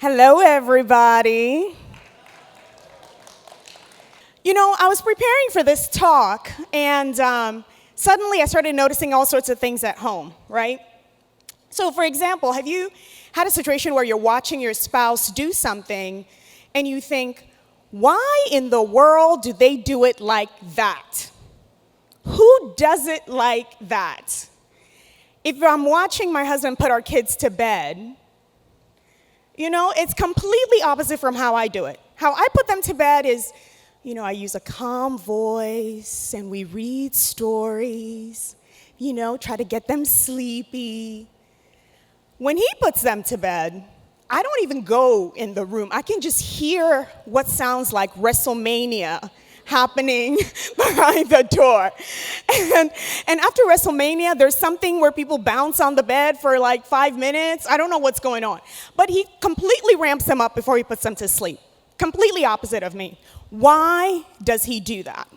Hello, everybody. You know, I was preparing for this talk, and suddenly I started noticing all sorts of things at home, right? So, for example, have you had a situation where you're watching your spouse do something, and you think, why in the world do they do it like that? Who does it like that? If I'm watching my husband put our kids to bed, you know, it's completely opposite from how I do it. How I put them to bed is, you know, I use a calm voice and we read stories, you know, try to get them sleepy. When he puts them to bed, I don't even go in the room. I can just hear what sounds like WrestleMania happening behind the door. And after WrestleMania, there's something where people bounce on the bed for like 5 minutes. I don't know what's going on. But he completely ramps them up before he puts them to sleep. Completely opposite of me. Why does he do that?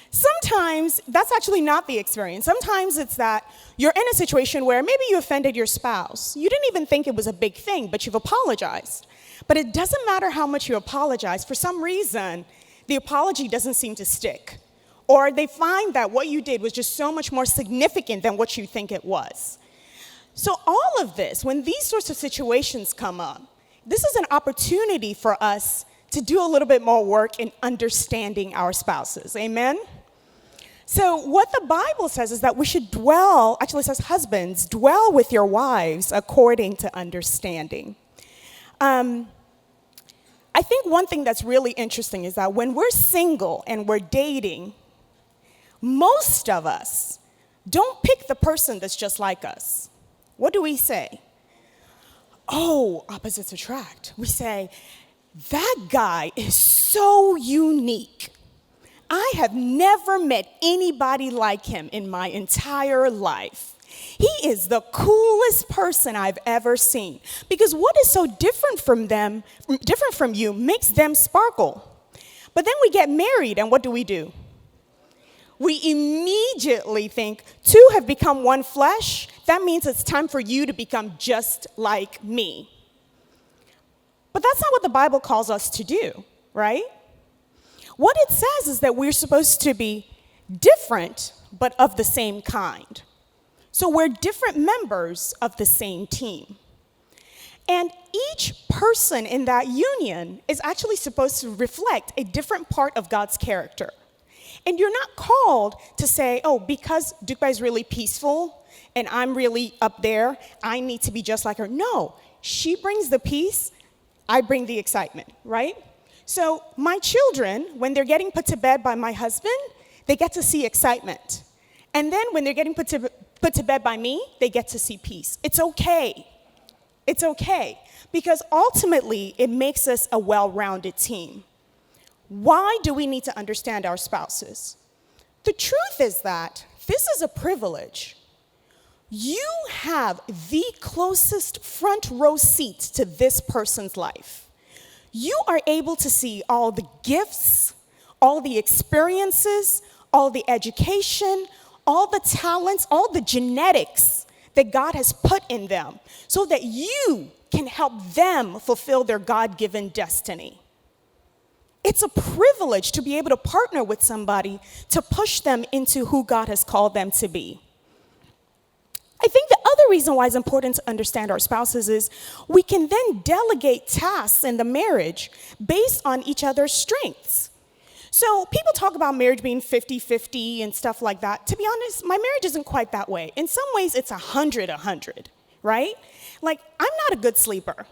Sometimes that's actually not the experience. Sometimes it's that you're in a situation where maybe you offended your spouse. You didn't even think it was a big thing, but you've apologized. But it doesn't matter how much you apologize. For some reason, the apology doesn't seem to stick. Or they find that what you did was just so much more significant than what you think it was. So all of this, when these sorts of situations come up, this is an opportunity for us to do a little bit more work in understanding our spouses. Amen? So what the Bible says is that we should dwell, actually it says husbands, dwell with your wives according to understanding. I think one thing that's really interesting is that when we're single and we're dating, most of us don't pick the person that's just like us. What do we say? Oh, opposites attract. We say, that guy is so unique. I have never met anybody like him in my entire life. He is the coolest person I've ever seen. Because what is so different from you makes them sparkle. But then we get married, and what do? We immediately think, two have become one flesh. That means it's time for you to become just like me. But that's not what the Bible calls us to do, right? What it says is that we're supposed to be different, but of the same kind. So we're different members of the same team. And each person in that union is actually supposed to reflect a different part of God's character. And you're not called to say, oh, because Dukba is really peaceful and I'm really up there, I need to be just like her. No, she brings the peace, I bring the excitement, right? So my children, when they're getting put to bed by my husband, they get to see excitement. And then when they're getting put to bed by me, they get to see peace. It's okay. It's okay. Because ultimately, it makes us a well-rounded team. Why do we need to understand our spouses? The truth is that this is a privilege. You have the closest front row seat to this person's life. You are able to see all the gifts, all the experiences, all the education, all the talents, all the genetics that God has put in them so that you can help them fulfill their God-given destiny. It's a privilege to be able to partner with somebody to push them into who God has called them to be. I think the other reason why it's important to understand our spouses is we can then delegate tasks in the marriage based on each other's strengths. So people talk about marriage being 50-50 and stuff like that. To be honest, my marriage isn't quite that way. In some ways, it's 100-100, right? Like, I'm not a good sleeper.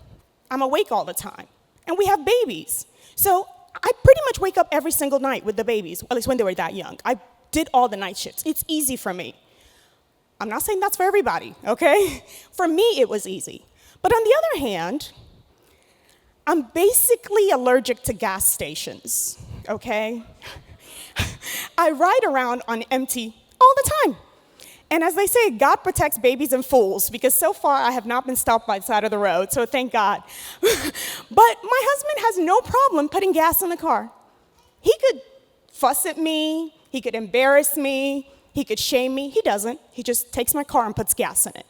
I'm awake all the time. And we have babies. So I pretty much wake up every single night with the babies, at least when they were that young. I did all the night shifts. It's easy for me. I'm not saying that's for everybody, okay? For me, it was easy. But on the other hand, I'm basically allergic to gas stations, okay? I ride around on empty all the time. And as they say, God protects babies and fools, because so far I have not been stopped by the side of the road, so thank God. But my husband has no problem putting gas in the car. He could fuss at me, he could embarrass me, he could shame me. He doesn't. He just takes my car and puts gas in it.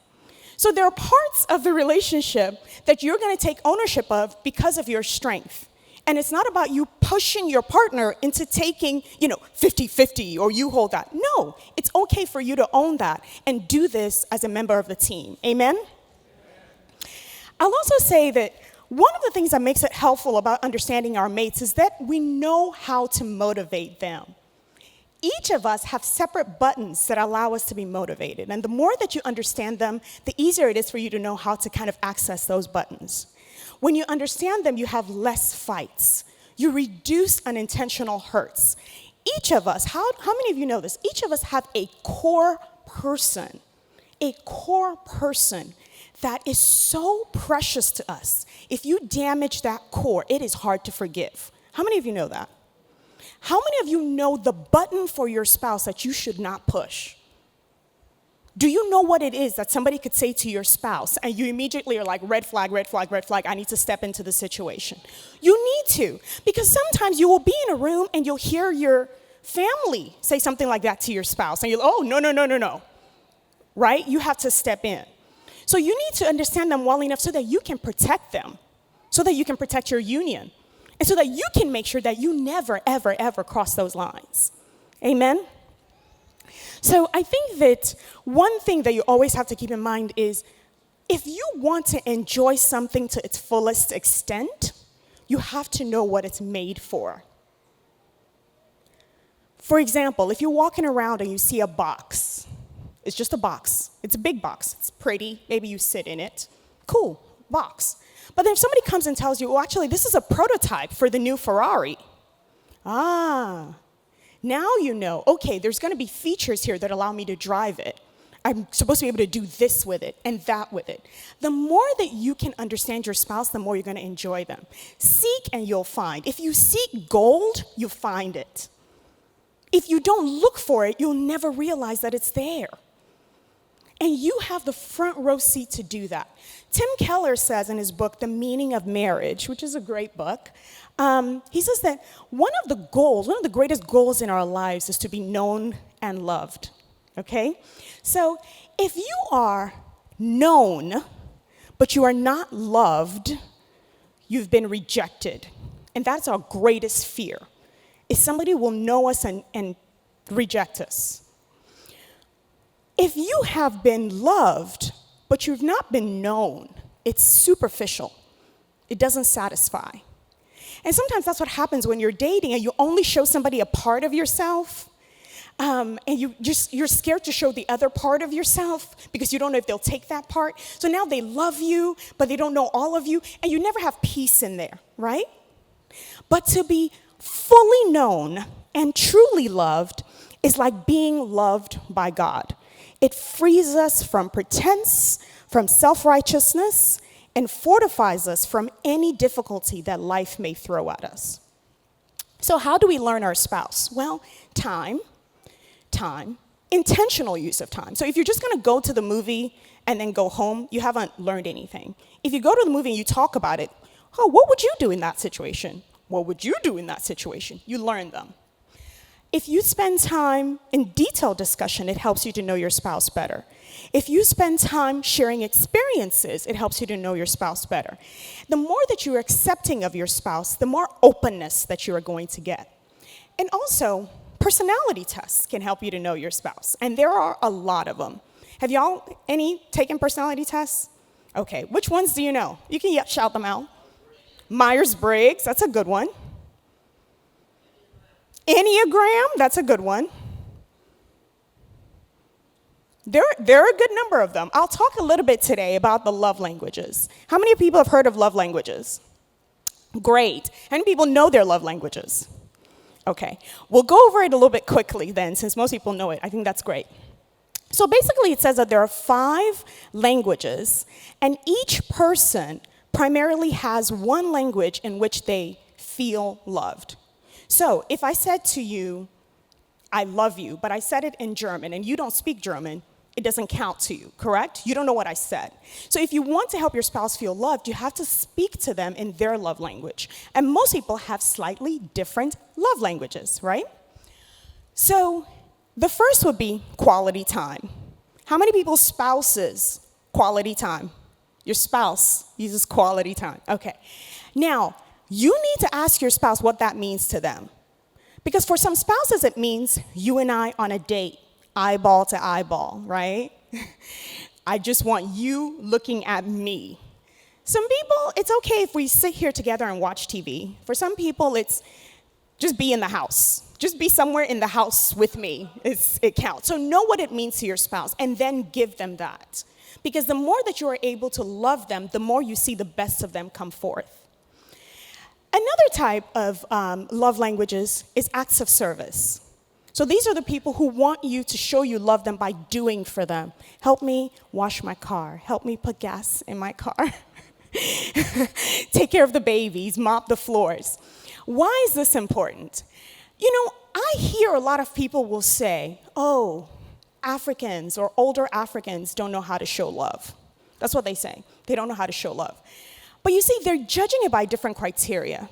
So there are parts of the relationship that you're going to take ownership of because of your strength. And it's not about you pushing your partner into taking, 50-50 or you hold that. No, it's okay for you to own that and do this as a member of the team. Amen? I'll also say that one of the things that makes it helpful about understanding our mates is that we know how to motivate them. Each of us have separate buttons that allow us to be motivated. And the more that you understand them, the easier it is for you to know how to kind of access those buttons. When you understand them, you have less fights. You reduce unintentional hurts. Each of us, how many of you know this? Each of us have a core person that is so precious to us. If you damage that core, it is hard to forgive. How many of you know that? How many of you know the button for your spouse that you should not push? Do you know what it is that somebody could say to your spouse and you immediately are like, red flag, red flag, red flag, I need to step into the situation? You need to, because sometimes you will be in a room and you'll hear your family say something like that to your spouse and you're like, oh, no, right? You have to step in. So you need to understand them well enough so that you can protect them, so that you can protect your union, and so that you can make sure that you never, ever, ever cross those lines. Amen? So I think that one thing that you always have to keep in mind is if you want to enjoy something to its fullest extent, you have to know what it's made for. For example, if you're walking around and you see a box, it's just a box. It's a big box. It's pretty. Maybe you sit in it. Cool, box. But then if somebody comes and tells you, oh, actually, this is a prototype for the new Ferrari. Now you know, okay, there's going to be features here that allow me to drive it. I'm supposed to be able to do this with it and that with it. The more that you can understand your spouse, the more you're going to enjoy them. Seek and you'll find. If you seek gold, you find it. If you don't look for it, you'll never realize that it's there. And you have the front row seat to do that. Tim Keller says in his book, The Meaning of Marriage, which is a great book, he says that one of the greatest goals in our lives is to be known and loved, okay? So if you are known, but you are not loved, you've been rejected. And that's our greatest fear, is somebody will know us and reject us. If you have been loved, but you've not been known, it's superficial. It doesn't satisfy. And sometimes that's what happens when you're dating and you only show somebody a part of yourself, and you're scared to show the other part of yourself because you don't know if they'll take that part. So now they love you, but they don't know all of you, and you never have peace in there, right? But to be fully known and truly loved is like being loved by God. It frees us from pretense, from self-righteousness, and fortifies us from any difficulty that life may throw at us. So how do we learn our spouse? Well, time, intentional use of time. So if you're just going to go to the movie and then go home, you haven't learned anything. If you go to the movie and you talk about it, oh, what would you do in that situation? What would you do in that situation? You learn them. If you spend time in detailed discussion, it helps you to know your spouse better. If you spend time sharing experiences, it helps you to know your spouse better. The more that you're accepting of your spouse, the more openness that you are going to get. And also, personality tests can help you to know your spouse. And there are a lot of them. Have y'all taken personality tests? Okay, which ones do you know? You can shout them out. Myers-Briggs, that's a good one. Enneagram, that's a good one. There are a good number of them. I'll talk a little bit today about the love languages. How many people have heard of love languages? Great. How many people know their love languages? Okay. We'll go over it a little bit quickly then, since most people know it. I think that's great. So basically it says that there are 5 languages, and each person primarily has one language in which they feel loved. So if I said to you, I love you, but I said it in German and you don't speak German, it doesn't count to you, correct? You don't know what I said. So if you want to help your spouse feel loved, you have to speak to them in their love language. And most people have slightly different love languages, right? So the first would be quality time. How many people's spouses Quality time. Your spouse uses quality time. Okay. Now, you need to ask your spouse what that means to them. Because for some spouses, it means you and I on a date, eyeball to eyeball, right? I just want you looking at me. Some people, it's okay if we sit here together and watch TV. For some people, it's just be in the house. Just be somewhere in the house with me. It counts. So know what it means to your spouse and then give them that. Because the more that you are able to love them, the more you see the best of them come forth. Another type of love languages is acts of service. So these are the people who want you to show you love them by doing for them. Help me wash my car. Help me put gas in my car. Take care of the babies, mop the floors. Why is this important? You know, I hear a lot of people will say, oh, Africans or older Africans don't know how to show love. That's what they say. They don't know how to show love. But you see, they're judging it by different criteria.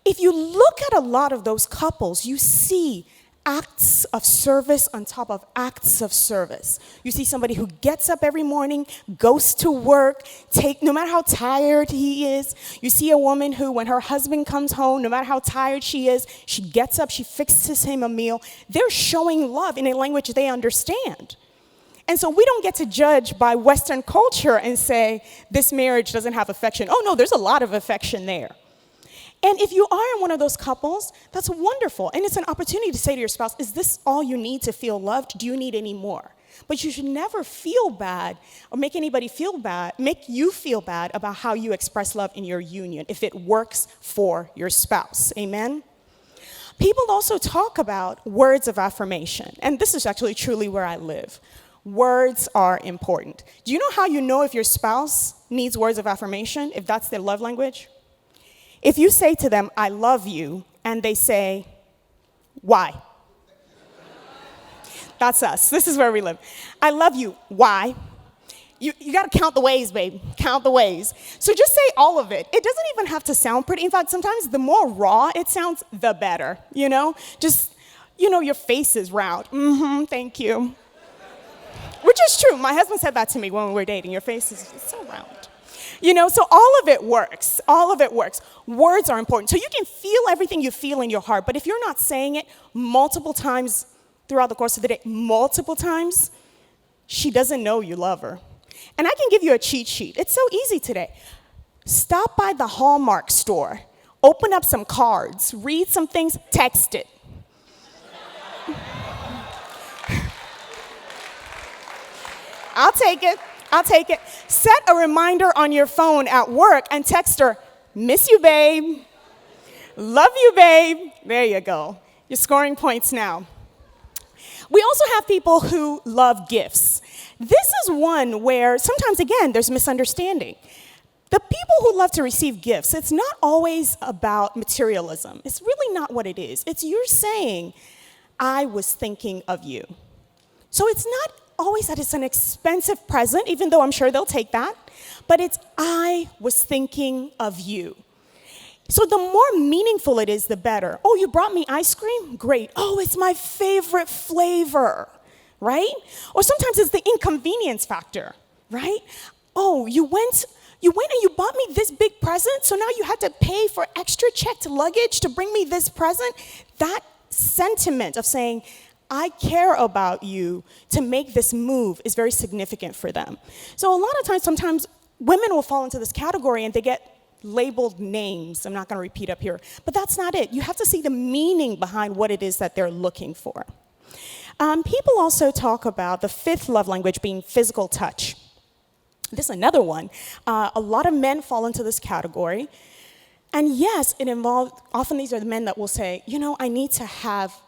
If you look at a lot of those couples, you see acts of service on top of acts of service. You see somebody who gets up every morning, goes to work, no matter how tired he is. You see a woman who, when her husband comes home, no matter how tired she is, she gets up, she fixes him a meal. They're showing love in a language they understand. And so we don't get to judge by Western culture and say, this marriage doesn't have affection. Oh, no, there's a lot of affection there. And if you are in one of those couples, that's wonderful. And it's an opportunity to say to your spouse, is this all you need to feel loved? Do you need any more? But you should never feel bad or make you feel bad about how you express love in your union if it works for your spouse. Amen? People also talk about words of affirmation. And this is actually truly where I live. Words are important. Do you know how you know if your spouse needs words of affirmation, if that's their love language? If you say to them, I love you, and they say, why? That's us. This is where we live. I love you. Why? You got to count the ways, babe. Count the ways. So just say all of it. It doesn't even have to sound pretty. In fact, sometimes the more raw it sounds, the better, you know? Just, your face is round. Thank you. Which is true. My husband said that to me when we were dating. Your face is so round. So all of it works. All of it works. Words are important. So you can feel everything you feel in your heart, but if you're not saying it multiple times throughout the course of the day, multiple times, she doesn't know you love her. And I can give you a cheat sheet. It's so easy today. Stop by the Hallmark store. Open up some cards. Read some things. Text it. I'll take it. Set a reminder on your phone at work and text her, miss you, babe. Love you, babe. There you go. You're scoring points now. We also have people who love gifts. This is one where sometimes, again, there's misunderstanding. The people who love to receive gifts, it's not always about materialism. It's really not what it is. It's you're saying, I was thinking of you. So it's not always that it's an expensive present, even though I'm sure they'll take that, but it's I was thinking of you. So the more meaningful it is, the better. Oh, you brought me ice cream? Great. Oh, it's my favorite flavor, right? Or sometimes it's the inconvenience factor, right? Oh, you went and you bought me this big present, so now you had to pay for extra checked luggage to bring me this present. That sentiment of saying, I care about you to make this move is very significant for them. So a lot of times, sometimes women will fall into this category and they get labeled names. I'm not going to repeat up here, but that's not it. You have to see the meaning behind what it is that they're looking for. People also talk about the fifth love language being physical touch. This is another one. A lot of men fall into this category. And yes, it involves, often these are the men that will say, I need to have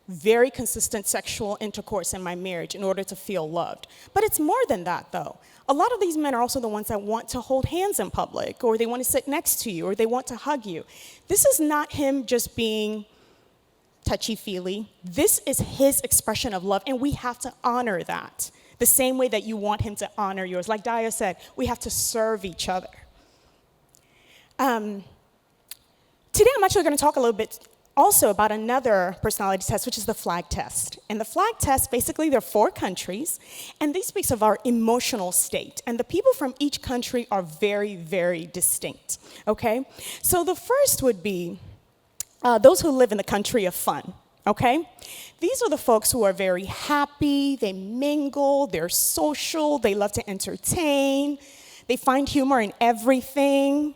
very consistent sexual intercourse in my marriage in order to feel loved. But it's more than that, though. A lot of these men are also the ones that want to hold hands in public, or they want to sit next to you, or they want to hug you. This is not him just being touchy-feely. This is his expression of love, and we have to honor that the same way that you want him to honor yours. Like Daya said, we have to serve each other. Today, I'm actually going to talk a little bit also about another personality test, which is the flag test. And the flag test, basically, there are 4 countries, and this speaks of our emotional state. And the people from each country are very, very distinct, okay? So the first would be those who live in the country of fun, okay? These are the folks who are very happy, they mingle, they're social, they love to entertain, they find humor in everything.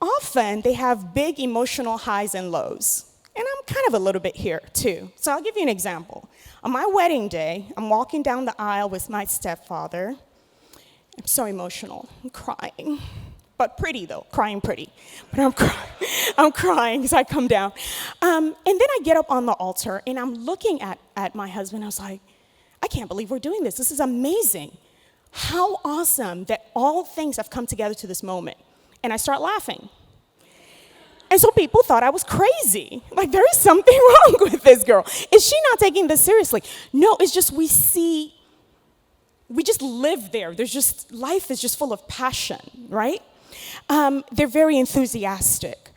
Often, they have big emotional highs and lows. And I'm kind of a little bit here, too. So I'll give you an example. On my wedding day, I'm walking down the aisle with my stepfather. I'm so emotional. I'm crying. But pretty, though. Crying pretty. But I'm crying as I come down. And then I get up on the altar, and I'm looking at my husband. I was like, I can't believe we're doing this. This is amazing. How awesome that all things have come together to this moment. And I start laughing. And so people thought I was crazy. Like, there is something wrong with this girl. Is she not taking this seriously? No, it's just we just live there. Life is just full of passion, right? They're very enthusiastic.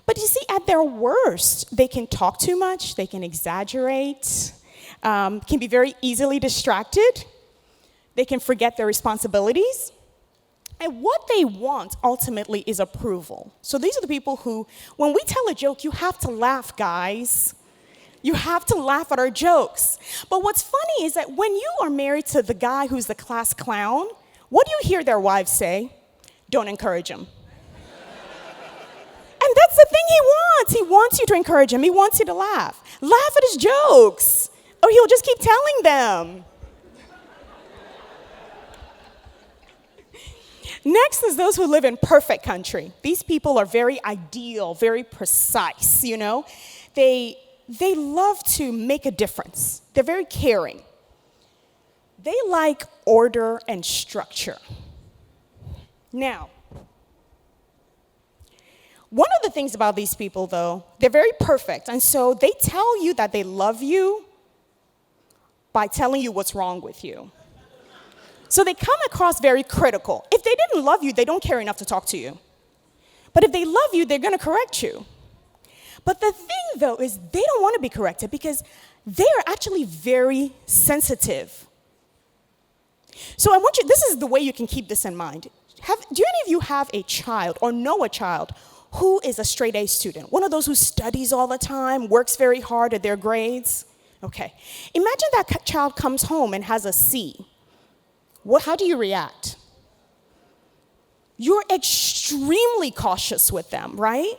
But you see, at their worst, they can talk too much, they can exaggerate, can be very easily distracted, they can forget their responsibilities. And what they want ultimately is approval. So these are the people who, when we tell a joke, you have to laugh, guys. You have to laugh at our jokes. But what's funny is that when you are married to the guy who's the class clown, what do you hear their wives say? Don't encourage him. And that's the thing he wants. He wants you to encourage him. He wants you to laugh. Laugh at his jokes, or he'll just keep telling them. Next is those who live in perfect country. These people are very ideal, very precise, you know. They love to make a difference. They're very caring. They like order and structure. Now, one of the things about these people, though, they're very perfect. And so they tell you that they love you by telling you what's wrong with you. So they come across very critical. If they didn't love you, they don't care enough to talk to you. But if they love you, they're going to correct you. But the thing, though, is they don't want to be corrected because they are actually very sensitive. So I want you, this is the way you can keep this in mind. Do any of you have a child or know a child who is a straight A student? One of those who studies all the time, works very hard at their grades? Okay. Imagine that child comes home and has a C. How do you react? You're extremely cautious with them, right?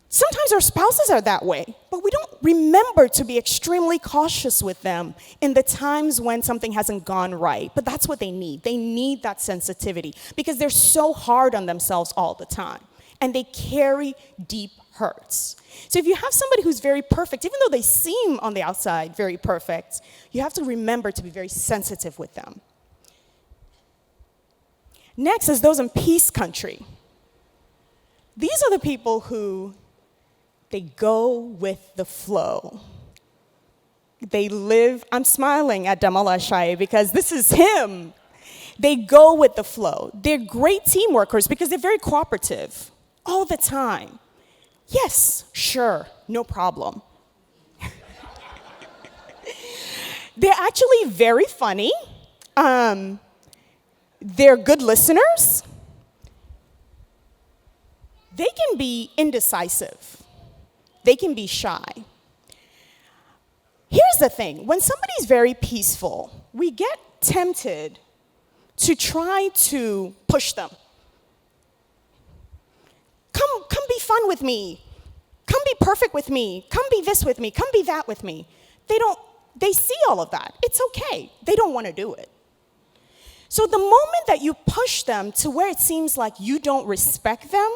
Sometimes our spouses are that way, but we don't remember to be extremely cautious with them in the times when something hasn't gone right. But that's what they need. They need that sensitivity because they're so hard on themselves all the time, and they carry deep hurts. So if you have somebody who's very perfect, even though they seem on the outside very perfect, you have to remember to be very sensitive with them. Next is those in peace country. These are the people who they go with the flow. They live, I'm smiling at MOBOLAJI'S because this is him. They go with the flow. They're great team workers because they're very cooperative all the time. Yes, sure, no problem. They're actually very funny. They're good listeners. They can be indecisive. They can be shy. Here's the thing. When somebody's very peaceful, we get tempted to try to push them. Come be fun with me. Come be perfect with me. Come be this with me. Come be that with me. They see all of that. It's okay. They don't want to do it. So the moment that you push them to where it seems like you don't respect them,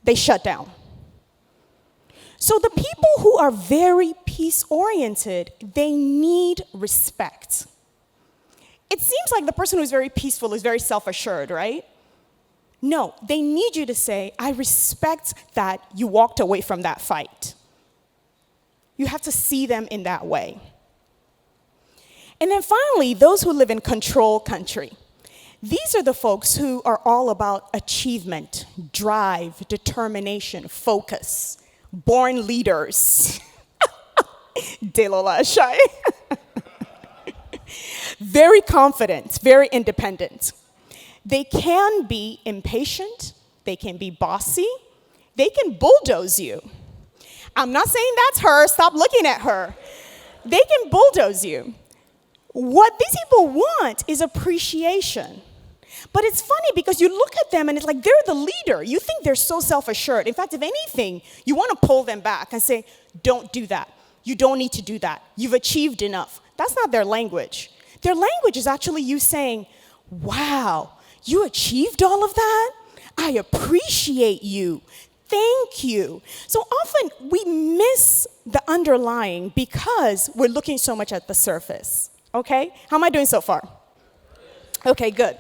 they shut down. So the people who are very peace-oriented, they need respect. It seems like the person who's very peaceful is very self-assured, right? No, they need you to say, I respect that you walked away from that fight. You have to see them in that way. And then finally, those who live in control country. These are the folks who are all about achievement, drive, determination, focus, born leaders. Delolashai. Very confident, very independent. They can be impatient, they can be bossy, they can bulldoze you. I'm not saying that's her, stop looking at her. They can bulldoze you. What these people want is appreciation. But it's funny because you look at them and it's like they're the leader. You think they're so self-assured. In fact, if anything, you want to pull them back and say, don't do that. You don't need to do that. You've achieved enough. That's not their language. Their language is actually you saying, wow, you achieved all of that? I appreciate you. Thank you. So often we miss the underlying because we're looking so much at the surface. Okay? How am I doing so far? Okay, good.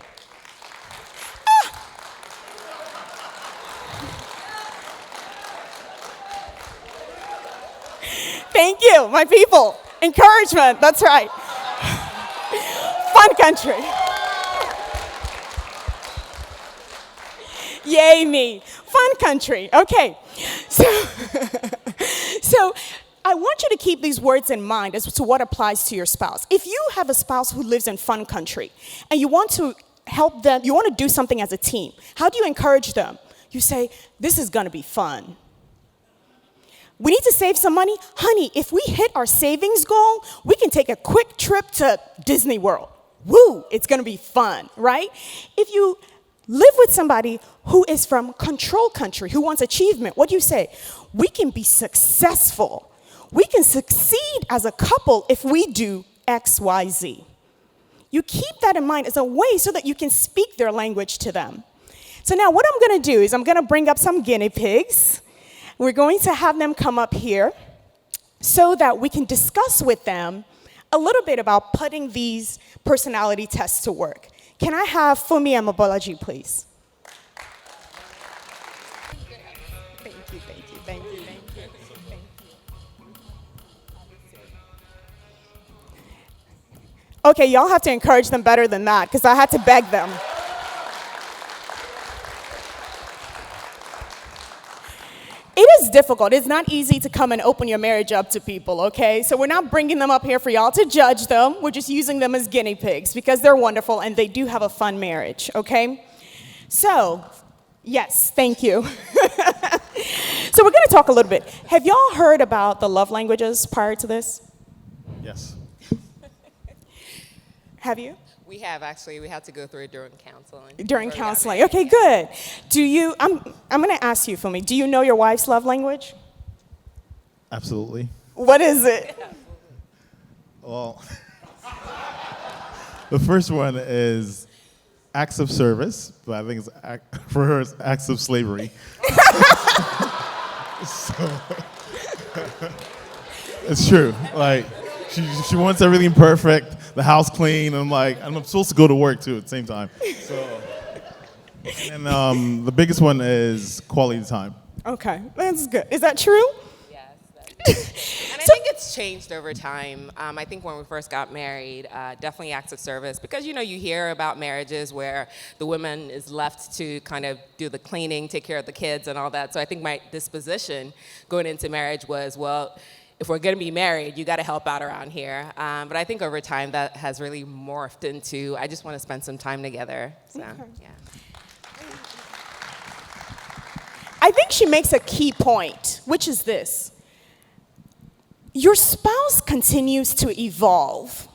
Thank you, my people. Encouragement, that's right. Fun country. Yay me. Fun country. Okay. So I want you to keep these words in mind as to what applies to your spouse. If you have a spouse who lives in fun country and you want to help them, you want to do something as a team, how do you encourage them? You say, this is going to be fun. We need to save some money. Honey, if we hit our savings goal, we can take a quick trip to Disney World. Woo, it's going to be fun, right? If you live with somebody who is from control country, who wants achievement, what do you say? We can be successful. We can succeed as a couple if we do X, Y, Z. You keep that in mind as a way so that you can speak their language to them. So now what I'm going to do is I'm going to bring up some guinea pigs. We're going to have them come up here so that we can discuss with them a little bit about putting these personality tests to work. Can I have Funmi and MOBOLAJI, please? Thank you, thank you, thank you, thank you, thank you. Okay, y'all have to encourage them better than that because I had to beg them. It is difficult. It's not easy to come and open your marriage up to people, okay? So we're not bringing them up here for y'all to judge them. We're just using them as guinea pigs because they're wonderful and they do have a fun marriage, okay? So, yes, thank you. So we're going to talk a little bit. Have y'all heard about the love languages prior to this? Yes. Have you? We have actually. We had to go through it during counseling. During counseling. Okay, good. Do you, I'm going to ask you, Funmi, do you know your wife's love language? Absolutely. What is it? Well, the first one is acts of service, but I think it's for her it's acts of slavery. So, it's true. Like, she wants everything perfect, the house clean, and I'm supposed to go to work too at the same time. So, and the biggest one is quality time. Okay, that's good. Is that true? Yes. And I think it's changed over time. I think when we first got married, definitely acts of service. Because, you hear about marriages where the woman is left to kind of do the cleaning, take care of the kids and all that. So I think my disposition going into marriage was, well, if we're going to be married, you got to help out around here. But I think over time that has really morphed into, I just want to spend some time together. So, okay. Yeah. I think she makes a key point, which is this. Your spouse continues to evolve.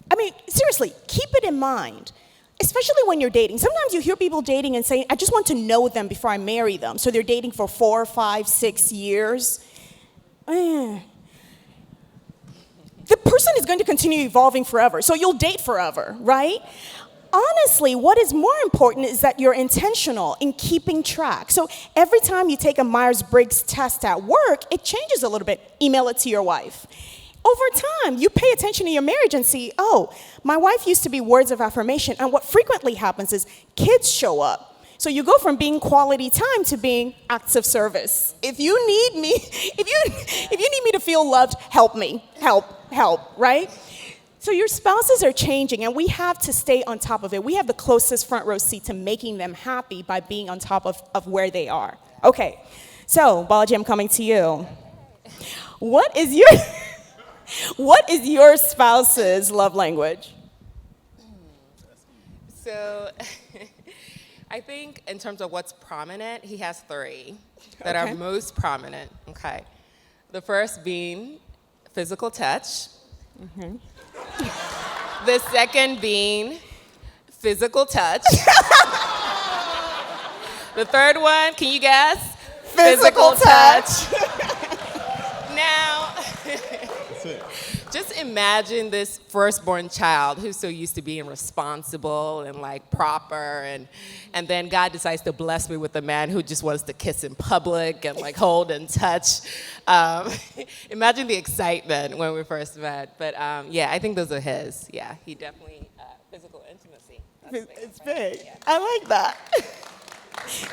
I mean, seriously, keep it in mind, especially when you're dating. Sometimes you hear people dating and saying, I just want to know them before I marry them. So they're dating for 4, 5, 6 years. The person is going to continue evolving forever, so you'll date forever, right? Honestly, what is more important is that you're intentional in keeping track. So every time you take a Myers-Briggs test at work, it changes a little bit. Email it to your wife. Over time, you pay attention to your marriage and see, oh, my wife used to be words of affirmation, and what frequently happens is kids show up. So you go from being quality time to being acts of service. If you need me, if you need me to feel loved, help me, help, right? So your spouses are changing, and we have to stay on top of it. We have the closest front row seat to making them happy by being on top of where they are. Okay, so Balaji, I'm coming to you. What is your spouse's love language? So I think in terms of what's prominent, he has three that are most prominent. Okay. The first being physical touch. Mm-hmm. The second being physical touch. The third one, can you guess? Physical touch. Now, just imagine this firstborn child who's so used to being responsible and like proper, and then God decides to bless me with a man who just wants to kiss in public and like hold and touch. Imagine the excitement when we first met. But yeah, I think those are his. Yeah, he definitely, physical intimacy. It's big. Yeah. I like that.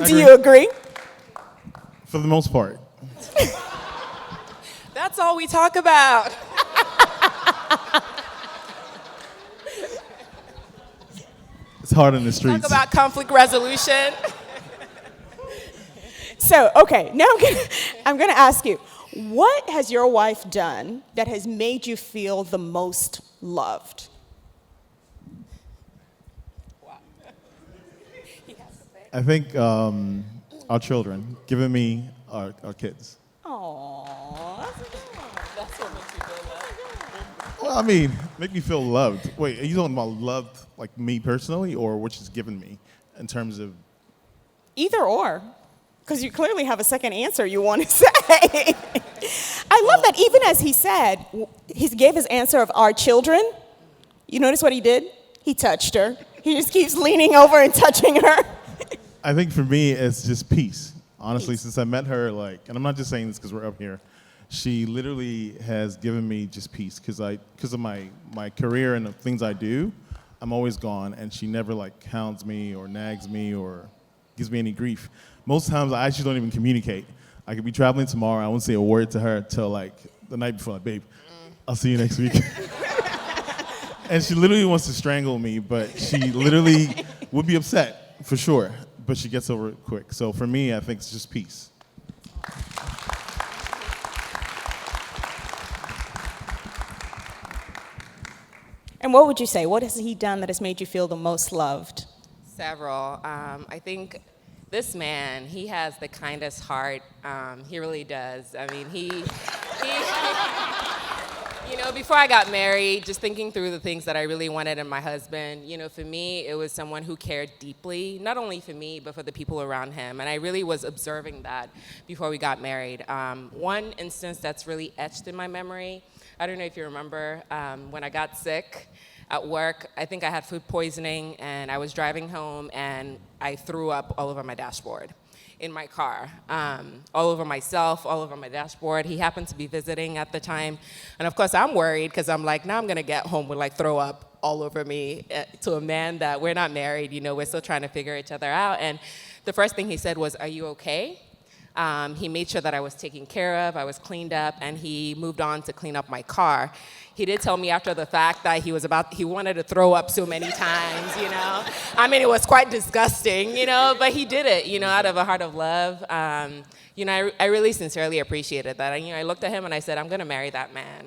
Do you agree? For the most part. That's all we talk about. It's hard in the streets. Talk about conflict resolution. So, okay, now I'm gonna ask you, what has your wife done that has made you feel the most loved? Wow. I think our children, giving me our kids. Aww, That's what makes you feel loved. Well, I mean, make me feel loved. Wait, are you talking about loved, like me personally, or what she's given me in terms of? either or, because you clearly have a second answer you want to say. I love that even as he said, he gave his answer of our children. You notice what he did? He touched her. He just keeps leaning over and touching her. I think for me, it's just peace. Honestly, since I met her, like, and I'm not just saying this because we're up here, she literally has given me just peace because of my career and the things I do. I'm always gone, and she never like hounds me or nags me or gives me any grief. Most times, I actually don't even communicate. I could be traveling tomorrow. I won't say a word to her till like the night before. Like, babe, I'll see you next week. And she literally wants to strangle me, but she literally would be upset for sure. But she gets over it quick. So for me, I think it's just peace. And what would you say? What has he done that has made you feel the most loved? Several. I think this man, he has the kindest heart. He really does. I mean, he you know, before I got married, just thinking through the things that I really wanted in my husband, you know, for me, it was someone who cared deeply, not only for me, but for the people around him. And I really was observing that before we got married. One instance that's really etched in my memory, I don't know if you remember, when I got sick at work, I think I had food poisoning, and I was driving home, and I threw up all over my dashboard in my car, all over myself, all over my dashboard. He happened to be visiting at the time. And of course, I'm worried because I'm like, now I'm gonna get home with like throw up all over me to a man that we're not married, you know, we're still trying to figure each other out. And the first thing he said was, "Are you okay?" He made sure that I was taken care of, I was cleaned up, and he moved on to clean up my car. He did tell me after the fact that he wanted to throw up so many times, you know. I mean, it was quite disgusting, you know, but he did it, you know, out of a heart of love. You know, I really sincerely appreciated that. And, you know, I looked at him and I said, I'm gonna marry that man.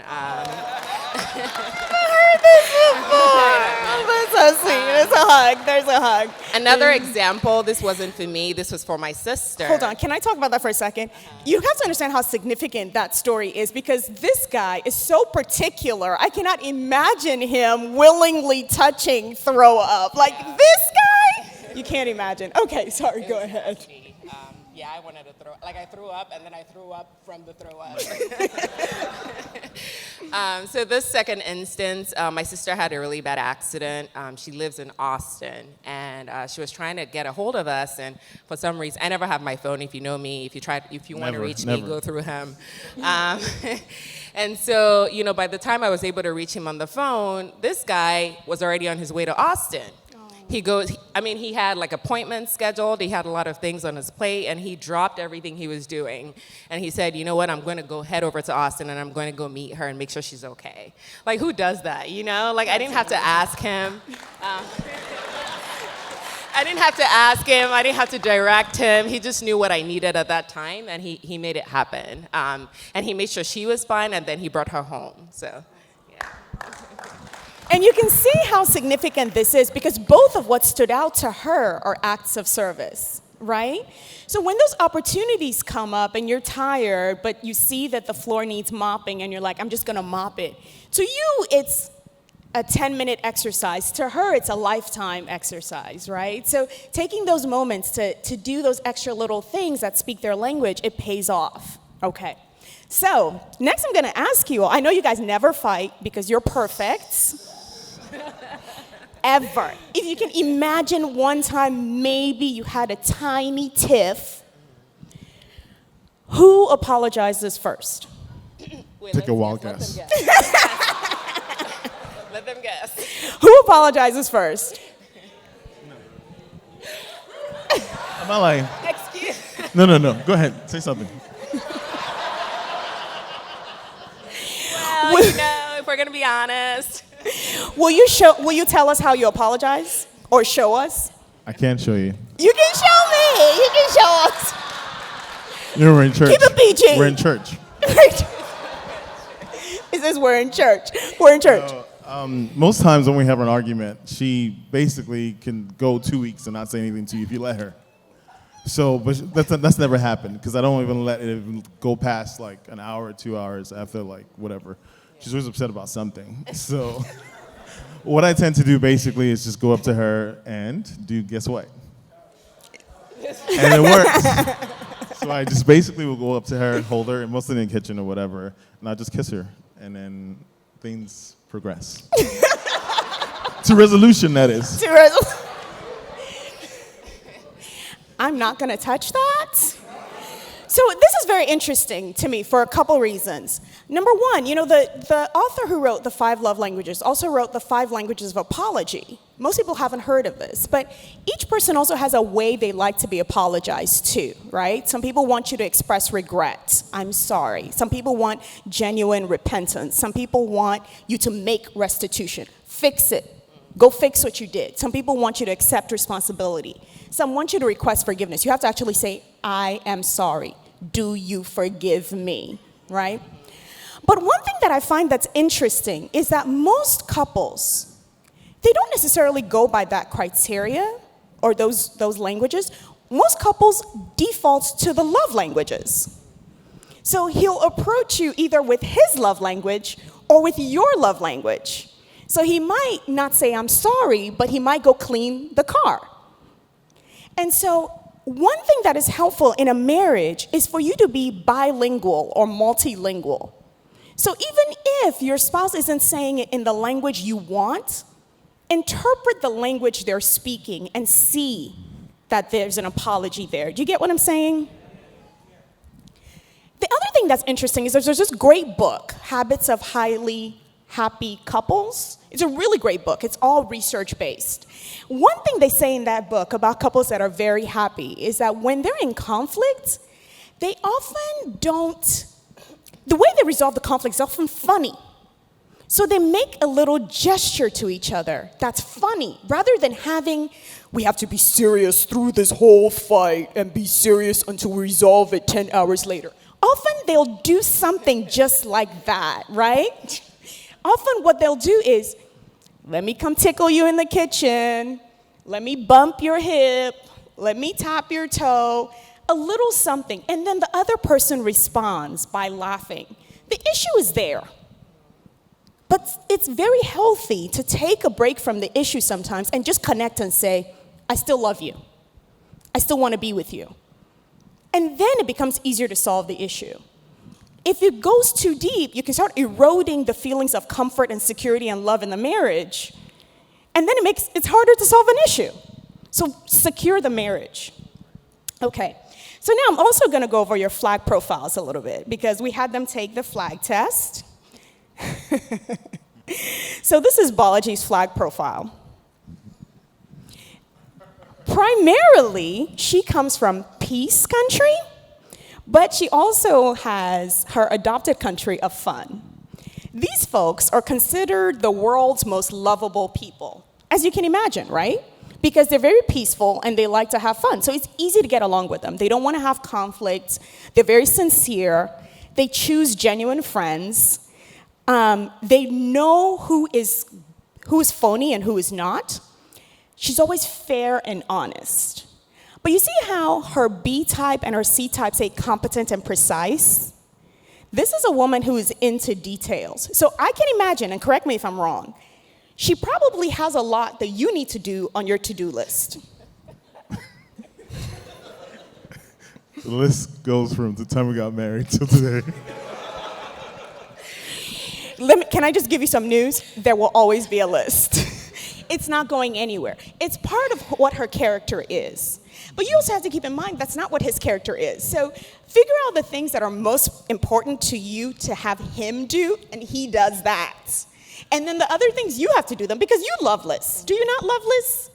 That's so sweet. There's a hug. There's a hug. Another example, this wasn't for me, this was for my sister. Hold on, can I talk about that for a second? You have to understand how significant that story is because this guy is so particular. I cannot imagine him willingly touching throw up. Like this guy? You can't imagine. Okay, sorry, go ahead. Yeah, I wanted to I threw up and then I threw up from the throw up. So this second instance, my sister had a really bad accident. She lives in Austin, and she was trying to get a hold of us, and for some reason, I never have my phone. If you know me, if you want to reach me, go through him. And so, you know, by the time I was able to reach him on the phone, this guy was already on his way to Austin. he goes, he had like appointments scheduled. He had a lot of things on his plate, and he dropped everything he was doing. And he said, you know what, I'm going to go head over to Austin, and I'm going to go meet her and make sure she's okay. Like, who does that, you know? Like, I didn't have to ask him. I didn't have to ask him. I didn't have to direct him. He just knew what I needed at that time, and he made it happen. And he made sure she was fine, and then he brought her home. So, yeah. And you can see how significant this is because both of what stood out to her are acts of service, right? So when those opportunities come up and you're tired, but you see that the floor needs mopping and you're like, I'm just going to mop it. To you, it's a 10-minute exercise. To her, it's a lifetime exercise, right? So taking those moments to do those extra little things that speak their language, it pays off. Okay. So next I'm going to ask you, I know you guys never fight because you're perfect. Ever. If you can imagine one time maybe you had a tiny tiff, who apologizes first? Wait, Take a wild guess. Let them guess. Who apologizes first? Am I lying? Excuse. No. Go ahead. Say something. Well, if we're going to be honest. Will you tell us how you apologize? Or show us? I can't show you. You can show me. You can show us. We're in church. Keep it PG. We're in church. It says we're in church. We're in church. Most times when we have an argument, she basically can go 2 weeks and not say anything to you if you let her. So, but that's never happened because I don't even let it even go past like an hour or 2 hours after like whatever. She's always upset about something. So what I tend to do basically is just go up to her and do guess what? And it works. So I just basically will go up to her and hold her, and mostly in the kitchen or whatever, and I just kiss her. And then things progress. To resolution, that is. I'm not going to touch that. So this is very interesting to me for a couple reasons. Number one, the author who wrote The 5 Love Languages also wrote The 5 Languages of Apology. Most people haven't heard of this, but each person also has a way they like to be apologized to, right? Some people want you to express regret. I'm sorry. Some people want genuine repentance. Some people want you to make restitution. Fix it. Go fix what you did. Some people want you to accept responsibility. Some want you to request forgiveness. You have to actually say, I am sorry. Do you forgive me, right? But one thing that I find that's interesting is that most couples, they don't necessarily go by that criteria or those languages. Most couples default to the love languages. So he'll approach you either with his love language or with your love language. So he might not say, I'm sorry, but he might go clean the car. And so one thing that is helpful in a marriage is for you to be bilingual or multilingual. So even if your spouse isn't saying it in the language you want, interpret the language they're speaking and see that there's an apology there. Do you get what I'm saying? The other thing that's interesting is there's this great book, Habits of Highly Happy Couples. It's a really great book. It's all research-based. One thing they say in that book about couples that are very happy is that when they're in conflict, they often don't, the way they resolve the conflict is often funny. So they make a little gesture to each other that's funny, rather than having, we have to be serious through this whole fight and be serious until we resolve it 10 hours later. Often they'll do something just like that, right? Often what they'll do is, let me come tickle you in the kitchen, let me bump your hip, let me tap your toe, a little something. And then the other person responds by laughing. The issue is there. But it's very healthy to take a break from the issue sometimes and just connect and say, I still love you. I still want to be with you. And then it becomes easier to solve the issue. If it goes too deep, you can start eroding the feelings of comfort and security and love in the marriage. And then it's harder to solve an issue. So secure the marriage. Okay. So now I'm also going to go over your flag profiles a little bit because we had them take the flag test. So this is Balaji's flag profile. primarily, she comes from peace country, but she also has her adopted country of fun. These folks are considered the world's most lovable people, as you can imagine, right? Because they're very peaceful and they like to have fun. So it's easy to get along with them. They don't want to have conflict. They're very sincere. They choose genuine friends. They know who is phony and who is not. She's always fair and honest. But you see how her B type and her C type say competent and precise? This is a woman who is into details. So I can imagine, and correct me if I'm wrong, she probably has a lot that you need to do on your to-do list. The list goes from the time we got married till today. Can I just give you some news? There will always be a list. It's not going anywhere. It's part of what her character is. But you also have to keep in mind that's not what his character is. So figure out the things that are most important to you to have him do, and he does that. And then the other things, you have to do them because you love lists. Do you not love lists?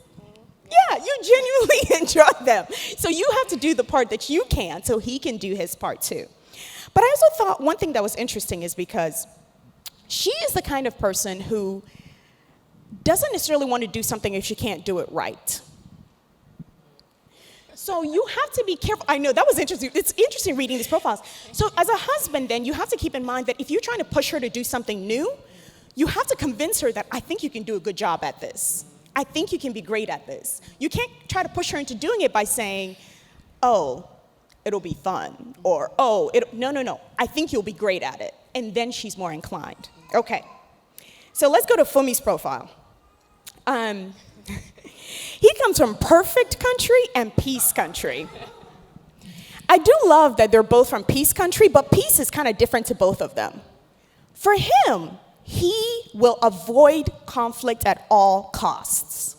Yeah, you genuinely enjoy them. So you have to do the part that you can so he can do his part too. But I also thought one thing that was interesting is because she is the kind of person who doesn't necessarily want to do something if she can't do it right. So you have to be careful. I know, that was interesting. It's interesting reading these profiles. So as a husband, then, you have to keep in mind that if you're trying to push her to do something new, you have to convince her that I think you can do a good job at this. I think you can be great at this. You can't try to push her into doing it by saying, oh, it'll be fun, or no. I think you'll be great at it. And then she's more inclined. Okay. So let's go to FUNMI'S profile. He comes from perfect country and peace country. I do love that they're both from peace country, but peace is kind of different to both of them. For him, he will avoid conflict at all costs.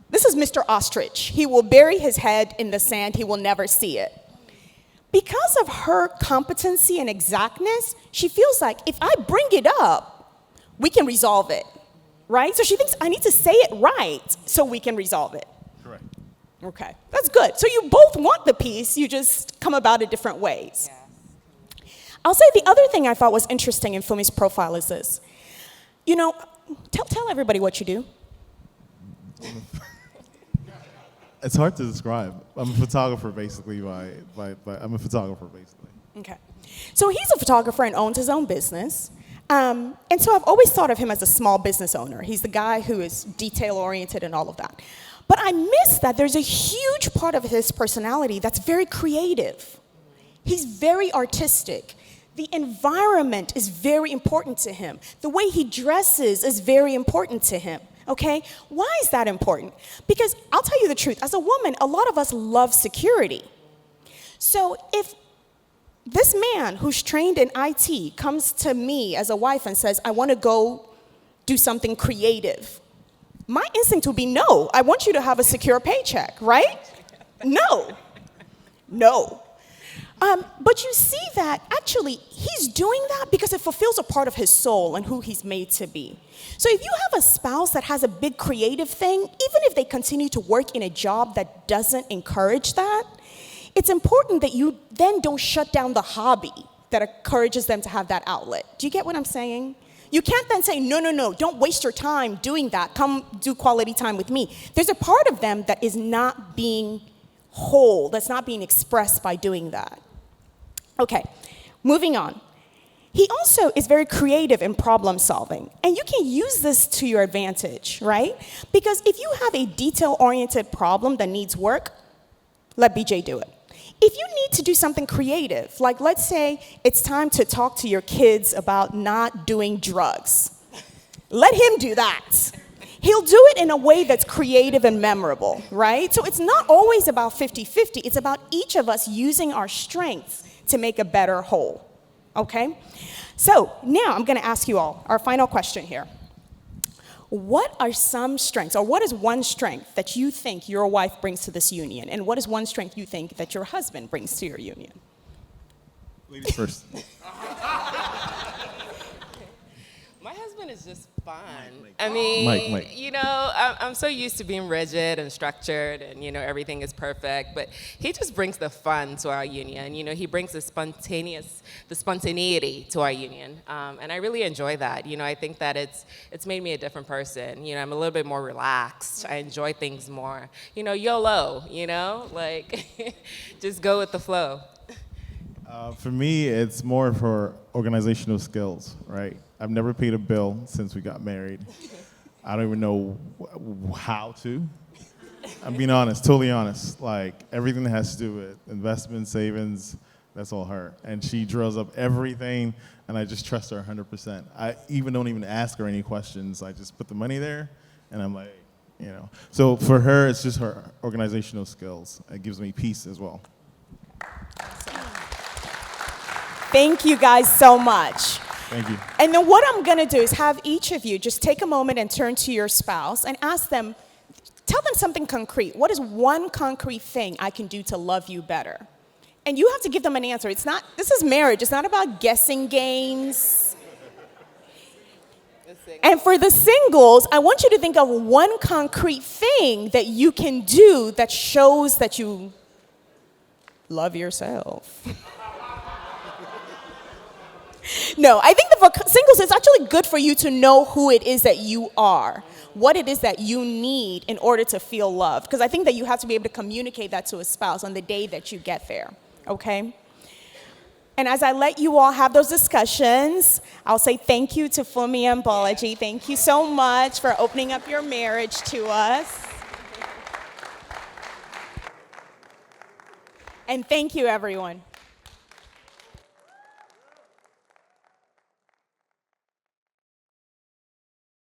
This is Mr. Ostrich. He will bury his head in the sand. He will never see it. Because of her competency and exactness, she feels like if I bring it up, we can resolve it. Right? So she thinks, I need to say it right so we can resolve it. Correct. Okay, that's good. So you both want the peace, you just come about it different ways. Yes. I'll say the other thing I thought was interesting in FUNMI'S profile is this. You know, tell everybody what you do. It's hard to describe. I'm a photographer, basically. I'm a photographer, basically. Okay. So he's a photographer and owns his own business. And so I've always thought of him as a small business owner. He's the guy who is detail-oriented and all of that. But I miss that there's a huge part of his personality that's very creative. He's very artistic. The environment is very important to him. The way he dresses is very important to him, okay? Why is that important? Because I'll tell you the truth. As a woman, a lot of us love security. So if this man who's trained in IT comes to me as a wife and says, I want to go do something creative, my instinct would be, no, I want you to have a secure paycheck, right? No. But you see that actually he's doing that because it fulfills a part of his soul and who he's made to be. So if you have a spouse that has a big creative thing, even if they continue to work in a job that doesn't encourage that, it's important that you then don't shut down the hobby that encourages them to have that outlet. Do you get what I'm saying? You can't then say, no, don't waste your time doing that. Come do quality time with me. There's a part of them that is not being whole, that's not being expressed by doing that. Okay, moving on. He also is very creative in problem solving. And you can use this to your advantage, right? Because if you have a detail-oriented problem that needs work, let BJ do it. If you need to do something creative, like let's say it's time to talk to your kids about not doing drugs, let him do that. He'll do it in a way that's creative and memorable, right? So it's not always about 50-50. It's about each of us using our strengths to make a better whole, okay? So now I'm going to ask you all our final question here. What are some strengths, or what is one strength that you think your wife brings to this union? And what is one strength you think that your husband brings to your union? Ladies first. My husband husband is just fun. I mean, Mike. you know, I'm so used to being rigid and structured and, you know, everything is perfect, but he just brings the fun to our union. You know, he brings the spontaneity to our union. And I really enjoy that. You know, I think that it's made me a different person. You know, I'm a little bit more relaxed. I enjoy things more. You know, YOLO, you know, like just go with the flow. For me, it's more for organizational skills, right? I've never paid a bill since we got married. I don't even know how to. I'm being honest, totally honest. Like, everything that has to do with investment, savings, that's all her. And she draws up everything, and I just trust her 100%. I don't even ask her any questions. I just put the money there, and I'm like, you know. So for her, it's just her organizational skills. It gives me peace as well. Thank you guys so much. Thank you. And then what I'm going to do is have each of you just take a moment and turn to your spouse and ask them, tell them something concrete. What is one concrete thing I can do to love you better? And you have to give them an answer. This is marriage. It's not about guessing games. And for the singles, I want you to think of one concrete thing that you can do that shows that you love yourself. No, I think that for singles, it's actually good for you to know who it is that you are, what it is that you need in order to feel loved. Because I think that you have to be able to communicate that to a spouse on the day that you get there, okay? And as I let you all have those discussions, I'll say thank you to FUNMI and MOBOLAJI. Thank you so much for opening up your marriage to us. And thank you, everyone.